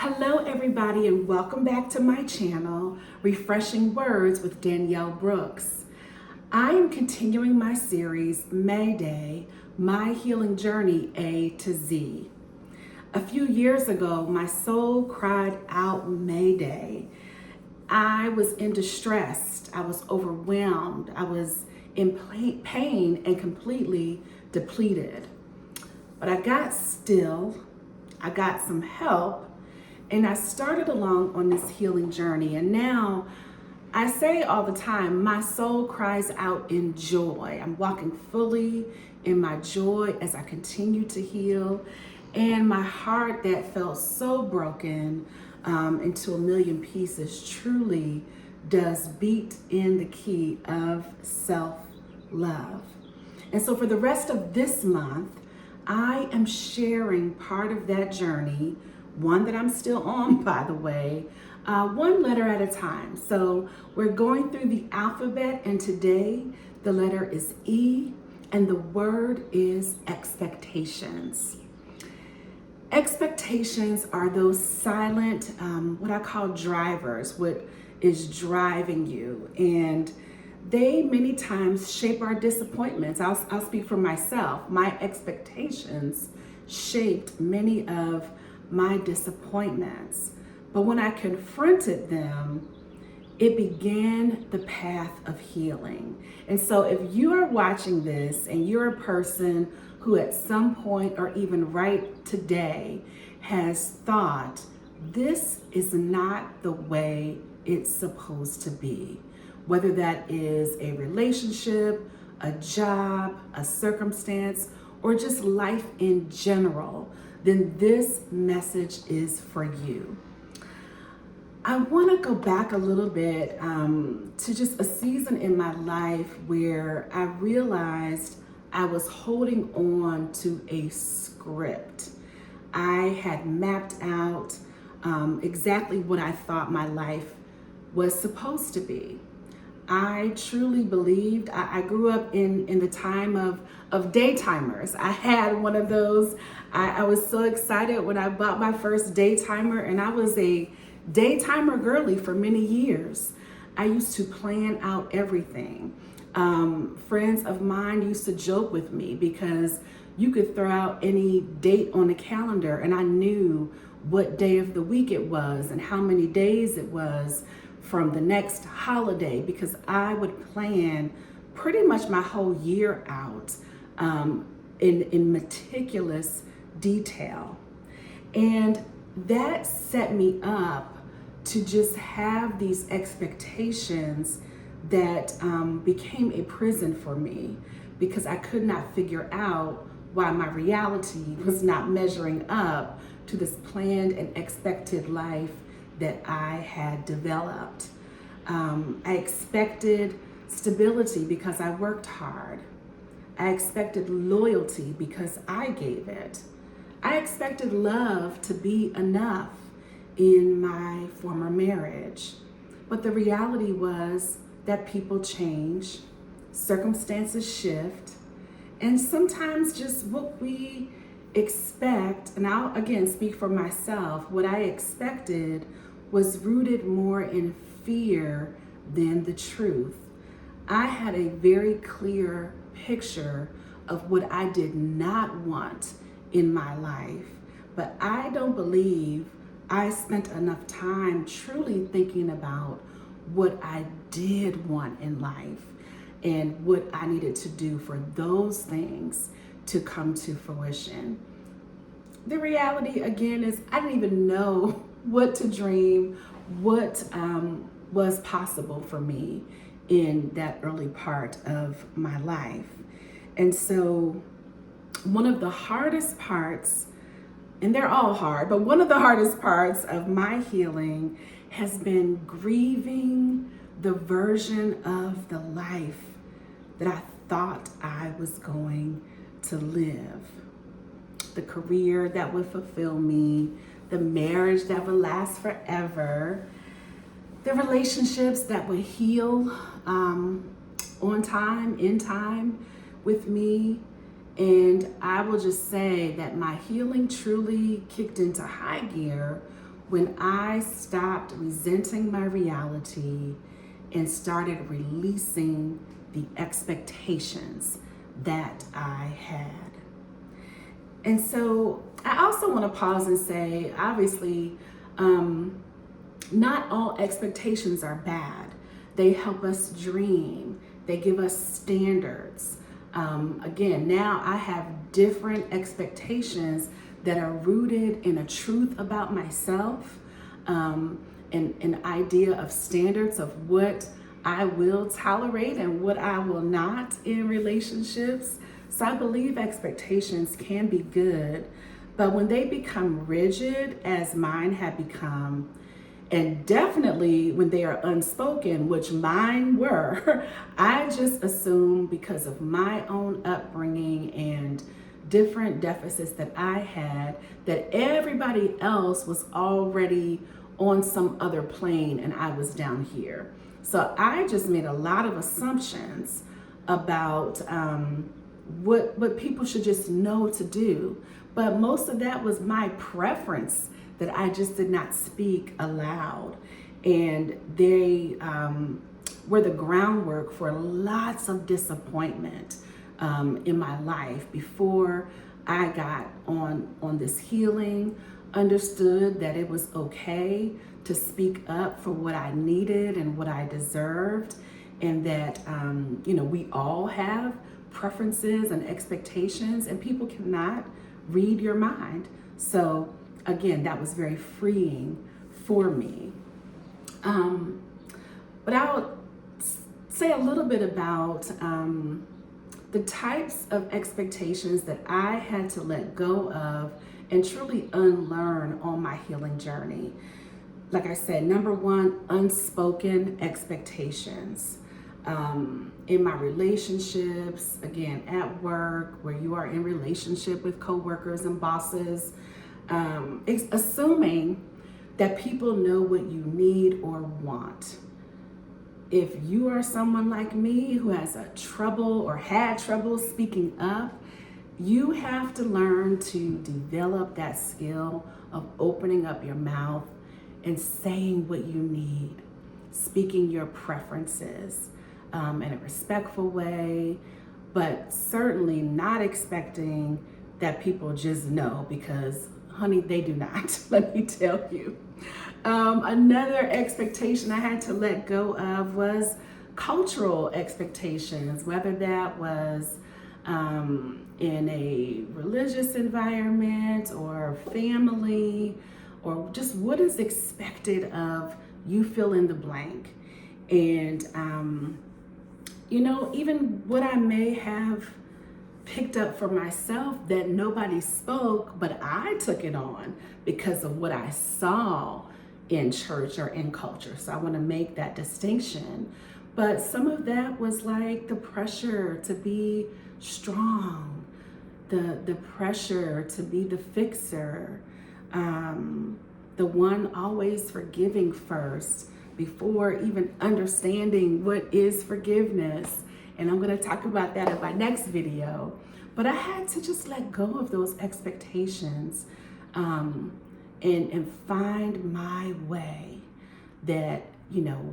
Hello everybody and welcome back to my channel, Refreshing Words with Danielle Brooks. I am continuing my series, MayDay, My Healing Journey A to Z. A few years ago, my soul cried out MayDay. I was in distress, I was overwhelmed, I was in pain and completely depleted. But I got still, I got some help, and I started along on this healing journey. And now I say all the time, my soul cries out in joy. I'm walking fully in my joy as I continue to heal. And my heart that felt so broken into a million pieces truly does beat in the key of self-love. And so for the rest of this month, I am sharing part of that journey, one that I'm still on, by the way, one letter at a time. So we're going through the alphabet, and today the letter is E, and the word is expectations. Expectations are those silent, what I call drivers, what is driving you. And they many times shape our disappointments. I'll speak for myself. My expectations shaped many of my disappointments. But when I confronted them, it began the path of healing. And so if you are watching this and you're a person who at some point or even right today has thought, this is not the way it's supposed to be, whether that is a relationship, a job, a circumstance, or just life in general, then this message is for you. I want to go back a little bit to just a season in my life where I realized I was holding on to a script. I had mapped out exactly what I thought my life was supposed to be. I truly believed, I grew up in the time of daytimers. I had one of those. I was so excited when I bought my first daytimer, and I was a daytimer girly for many years. I used to plan out everything. Friends of mine used to joke with me because you could throw out any date on the calendar and I knew what day of the week it was and how many days it was from the next holiday, because I would plan pretty much my whole year out in meticulous detail. And that set me up to just have these expectations that became a prison for me, because I could not figure out why my reality was not measuring up to this planned and expected life that I had developed. I expected stability because I worked hard. I expected loyalty because I gave it. I expected love to be enough in my former marriage. But the reality was that people change, circumstances shift, and sometimes just what we expect, and I'll again speak for myself, what I expected was rooted more in fear than the truth. I had a very clear picture of what I did not want in my life, but I don't believe I spent enough time truly thinking about what I did want in life and what I needed to do for those things to come to fruition. The reality again is I didn't even know what to dream, what was possible for me in that early part of my life. And so one of the hardest parts, and they're all hard, but one of the hardest parts of my healing has been grieving the version of the life that I thought I was going to live. The career that would fulfill me, the marriage that would last forever, the relationships that would heal on time, in time with me. And I will just say that my healing truly kicked into high gear when I stopped resenting my reality and started releasing the expectations that I had. And so I also want to pause and say, obviously, not all expectations are bad. They help us dream. They give us standards. Again, now I have different expectations that are rooted in a truth about myself, an idea of standards of what I will tolerate and what I will not in relationships. So I believe expectations can be good, but when they become rigid, as mine have become, and definitely when they are unspoken, which mine were, I just assume because of my own upbringing and different deficits that I had, that everybody else was already on some other plane and I was down here. So I just made a lot of assumptions about what people should just know to do. But most of that was my preference that I just did not speak aloud. And they were the groundwork for lots of disappointment in my life before I got on this healing, understood that it was okay to speak up for what I needed and what I deserved, and that we all have preferences and expectations, and people cannot read your mind. So again, that was very freeing for me. But I'll say a little bit about the types of expectations that I had to let go of and truly unlearn on my healing journey. Like I said, number one, unspoken expectations. In my relationships, again, at work, where you are in relationship with coworkers and bosses, assuming that people know what you need or want. If you are someone like me who has a trouble or had trouble speaking up, you have to learn to develop that skill of opening up your mouth and saying what you need, speaking your preferences in a respectful way, but certainly not expecting that people just know, because honey, they do not, let me tell you. Another expectation I had to let go of was cultural expectations, whether that was in a religious environment or family, or just what is expected of you, fill in the blank. And, even what I may have picked up for myself that nobody spoke, but I took it on because of what I saw in church or in culture. So I want to make that distinction. But some of that was like the pressure to be strong, the pressure to be the fixer, the one always forgiving first before even understanding what is forgiveness. And I'm going to talk about that in my next video. But I had to just let go of those expectations and find my way that,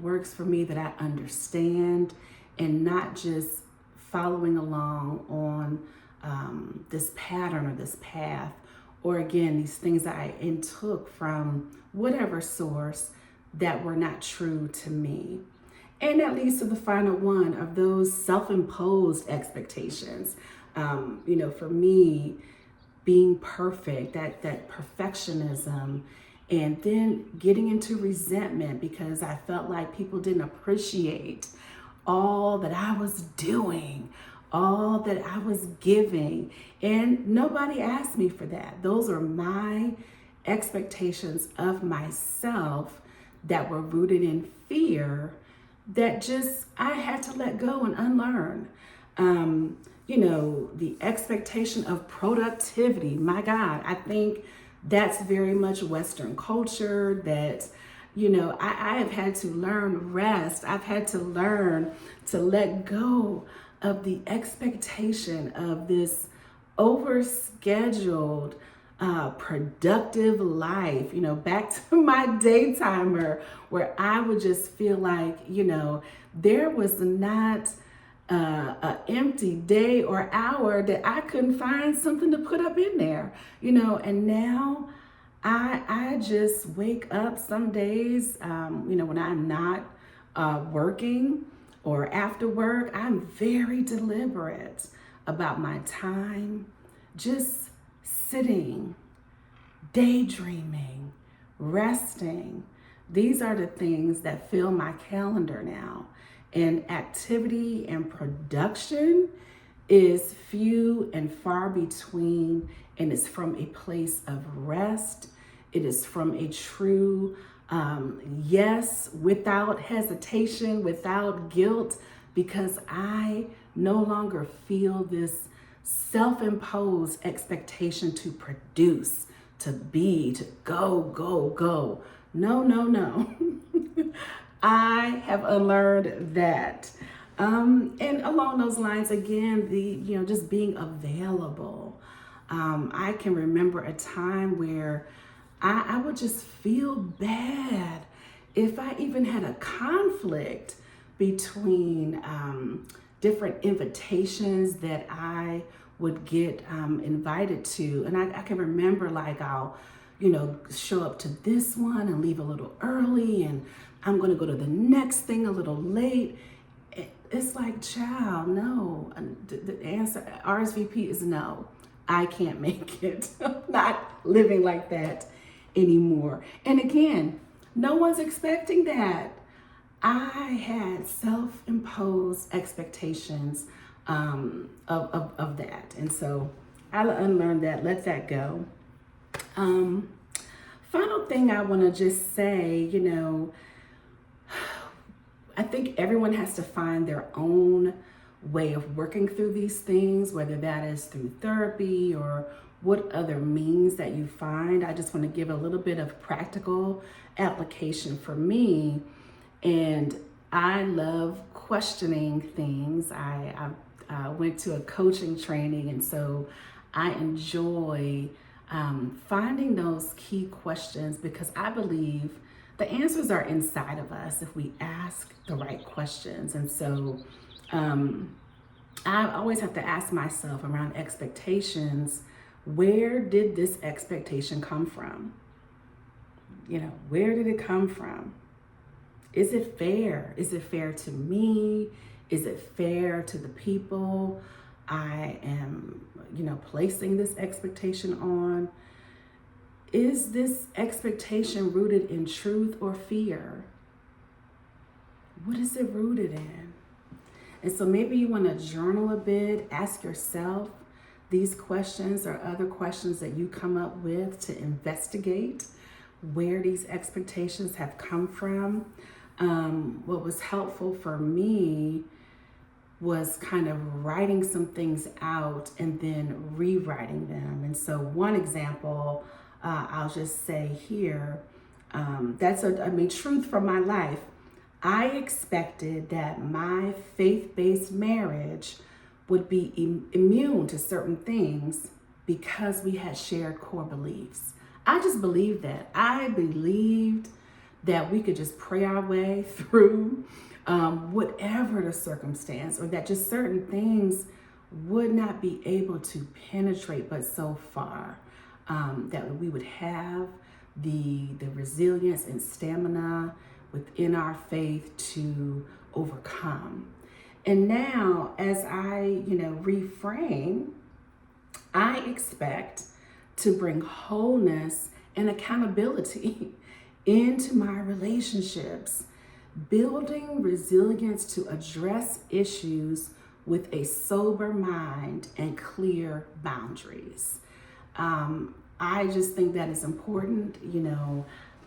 works for me, that I understand, and not just following along on this pattern or this path, or again, these things that I took from whatever source that were not true to me. And that leads to the final one of those self-imposed expectations. For me, being perfect, that perfectionism, and then getting into resentment because I felt like people didn't appreciate all that I was doing, all that I was giving, and nobody asked me for that. Those are my expectations of myself that were rooted in fear that just I had to let go and unlearn. The expectation of productivity, my God, I think that's very much Western culture that, I have had to learn rest. I've had to learn to let go of the expectation of this overscheduled, productive life, back to my day timer where I would just feel like, there was not an empty day or hour that I couldn't find something to put up in there, and now I just wake up some days, when I'm not working or after work, I'm very deliberate about my time, just sitting, daydreaming, resting. These are the things that fill my calendar now. And activity and production is few and far between, and it's from a place of rest. It is from a true yes, without hesitation, without guilt, because I no longer feel this self-imposed expectation to produce, to be, to go, go, go. No, no, no. I have unlearned that. And along those lines, again, just being available. I can remember a time where I would just feel bad if I even had a conflict between different invitations that I would get invited to. And I can remember, like, I'll, show up to this one and leave a little early, and I'm going to go to the next thing a little late. It's like, child, no. The answer, RSVP, is no. I can't make it. I'm not living like that anymore. And again, no one's expecting that. I had self-imposed expectations of that. And so I unlearned that, let that go. Final thing I want to just say, I think everyone has to find their own way of working through these things, whether that is through therapy or what other means that you find. I just want to give a little bit of practical application for me. And I love questioning things. I went to a coaching training, and so I enjoy finding those key questions, because I believe the answers are inside of us if we ask the right questions. And so I always have to ask myself around expectations, where did this expectation come from? Where did it come from? Is it fair? Is it fair to me? Is it fair to the people I am, placing this expectation on? Is this expectation rooted in truth or fear? What is it rooted in? And so maybe you want to journal a bit, ask yourself these questions or other questions that you come up with to investigate where these expectations have come from. What was helpful for me was kind of writing some things out and then rewriting them. And so one example, I'll just say here, that's truth from my life. I expected that my faith-based marriage would be immune to certain things because we had shared core beliefs. I just believed that. I believed that we could just pray our way through whatever the circumstance, or that just certain things would not be able to penetrate but so far, that we would have the resilience and stamina within our faith to overcome. And now, as I, reframe, I expect to bring wholeness and accountability into my relationships, building resilience to address issues with a sober mind and clear boundaries. I just think that is important.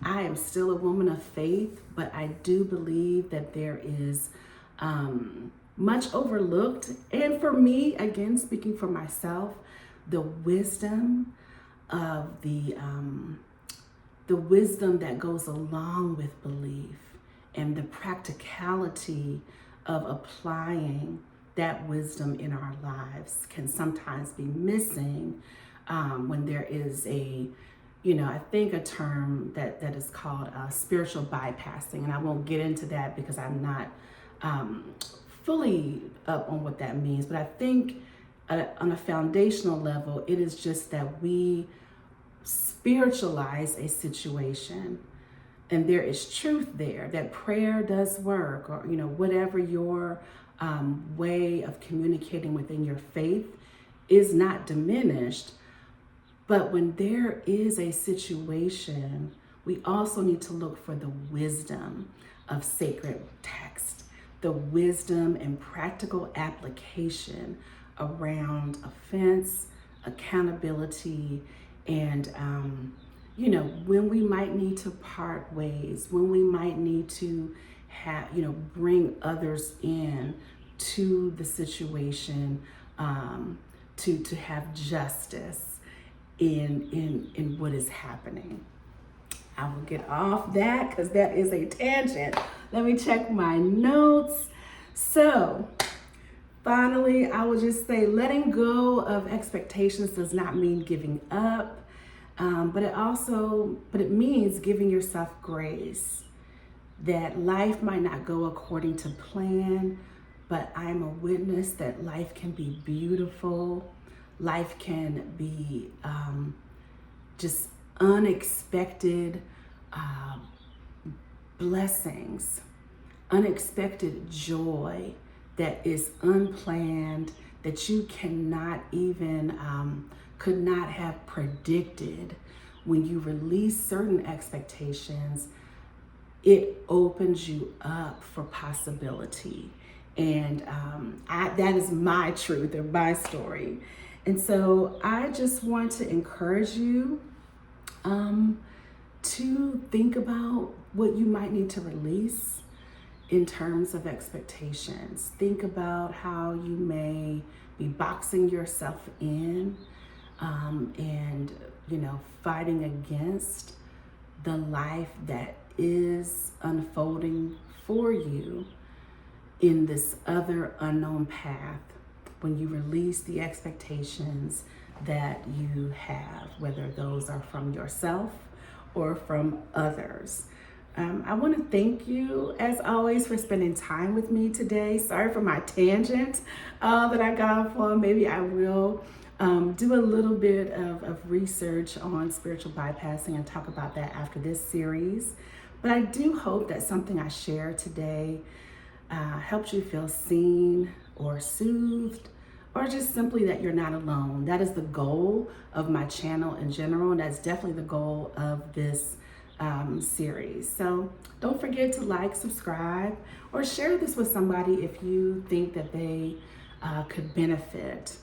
I am still a woman of faith, but I do believe that there is much overlooked. And for me, again, speaking for myself, the wisdom of the wisdom that goes along with belief and the practicality of applying that wisdom in our lives can sometimes be missing when there is I think a term that is called spiritual bypassing. And I won't get into that because I'm not fully up on what that means. But I think on a foundational level, it is just that we spiritualize a situation. And there is truth there, that prayer does work, or whatever your way of communicating within your faith is not diminished. But when there is a situation, we also need to look for the wisdom of sacred text, the wisdom and practical application around offense, accountability, and when we might need to part ways, when we might need to bring others in to the situation, to have justice in what is happening. I will get off that because that is a tangent. Let me check my notes. So finally, I will just say letting go of expectations does not mean giving up. But it means giving yourself grace, that life might not go according to plan, but I'm a witness that life can be beautiful. Life can be just unexpected blessings, unexpected joy that is unplanned, that you cannot even could not have predicted. When you release certain expectations, it opens you up for possibility. And that is my truth and my story. And so I just want to encourage you to think about what you might need to release in terms of expectations. Think about how you may be boxing yourself in, and fighting against the life that is unfolding for you in this other unknown path. When you release the expectations that you have, whether those are from yourself or from others. I want to thank you, as always, for spending time with me today. Sorry for my tangent that I got off on. Maybe I will do a little bit of research on spiritual bypassing and talk about that after this series. But I do hope that something I share today helps you feel seen or soothed, or just simply that you're not alone. That is the goal of my channel in general, and that's definitely the goal of this series. So don't forget to like, subscribe, or share this with somebody if you think that they could benefit.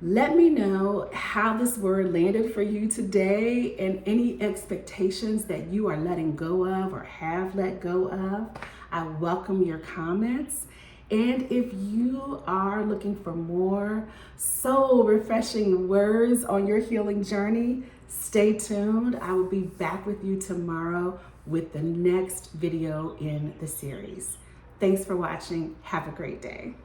Let me know how this word landed for you today and any expectations that you are letting go of or have let go of. I welcome your comments. And if you are looking for more soul refreshing words on your healing journey, stay tuned. I will be back with you tomorrow with the next video in the series. Thanks for watching. Have a great day.